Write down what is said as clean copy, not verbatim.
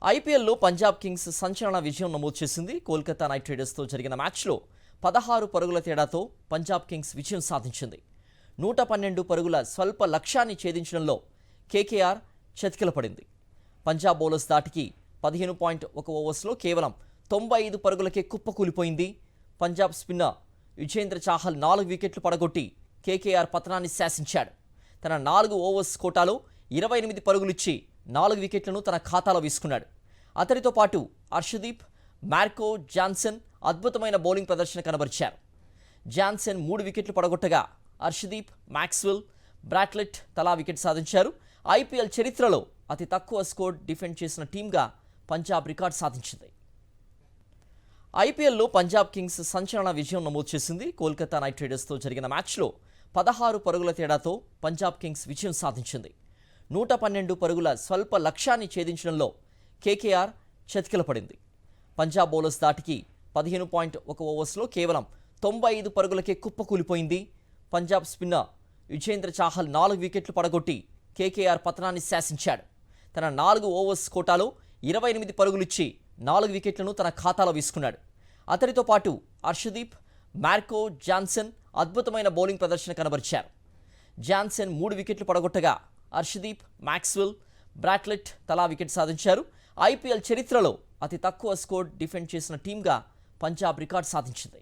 ఐపీఎల్లో పంజాబ్ కింగ్స్ సంచలన విజయం నమోదు చేసింది. కోల్కతా నైట్ రైడర్స్తో జరిగిన మ్యాచ్లో 16 పరుగుల తేడాతో పంజాబ్ కింగ్స్ విజయం సాధించింది. 112 పరుగుల స్వల్ప లక్ష్యాన్ని ఛేదించడంలో కేకేఆర్ చతికిలపడింది. పంజాబ్ బౌలర్స్ దాటికి 15.1 ఓవర్స్లో కేవలం 95 పరుగులకే కుప్పకూలిపోయింది. పంజాబ్ స్పిన్నర్ యుజేంద్ర చాహల్ 4 వికెట్లు పడగొట్టి కేకేఆర్ పతనాన్ని శాసించాడు. తన 4 ఓవర్స్ కోటాలో 28 పరుగులిచ్చి 4 వికెట్లను తన ఖాతాలో వేసుకున్నాడు. అతడితో పాటు హర్షదీప్, మార్కో జాన్సన్ అద్భుతమైన బౌలింగ్ ప్రదర్శన కనబరిచారు. జాన్సన్ 3 వికెట్లు పడగొట్టగా హర్షదీప్, మ్యాక్స్వెల్, బ్రాట్లెట్ తలా వికెట్ సాధించారు. ఐపీఎల్ చరిత్రలో అతి తక్కువ స్కోర్ డిఫెండ్ చేసిన టీంగా పంజాబ్ రికార్డు సాధించింది. ఐపీఎల్లో పంజాబ్ కింగ్స్ సంచలన విజయం నమోదు చేసింది. కోల్కతా నైట్ రైడర్స్తో జరిగిన మ్యాచ్లో 16 పరుగుల తేడాతో పంజాబ్ కింగ్స్ విజయం సాధించింది. 112 పరుగుల స్వల్ప లక్ష్యాన్ని ఛేదించడంలో కేకేఆర్ చతికిలపడింది. పంజాబ్ బౌలర్స్ దాటికి 15.1 ఓవర్స్లో కేవలం 95 పరుగులకే కుప్పకూలిపోయింది. పంజాబ్ స్పిన్నర్ యుజేంద్ర చాహల్ 4 వికెట్లు పడగొట్టి కేకేఆర్ పతనాన్ని శాసించాడు. తన 4 ఓవర్స్ కోటాలో 28 పరుగులిచ్చి 4 వికెట్లను తన ఖాతాలో వేసుకున్నాడు. అతడితో పాటు హర్షదీప్, మార్కో జాన్సన్ అద్భుతమైన బౌలింగ్ ప్రదర్శన కనబరిచారు. జాన్సన్ 3 వికెట్లు పడగొట్టగా హర్షదీప్, మ్యాక్స్వెల్, బ్రాట్లెట్ తలా వికెట్ సాధించారు. ఐపీఎల్ చరిత్రలో అతి తక్కువ స్కోర్ డిఫెండ్ చేసిన టీంగా పంజాబ్ రికార్డు సాధించింది.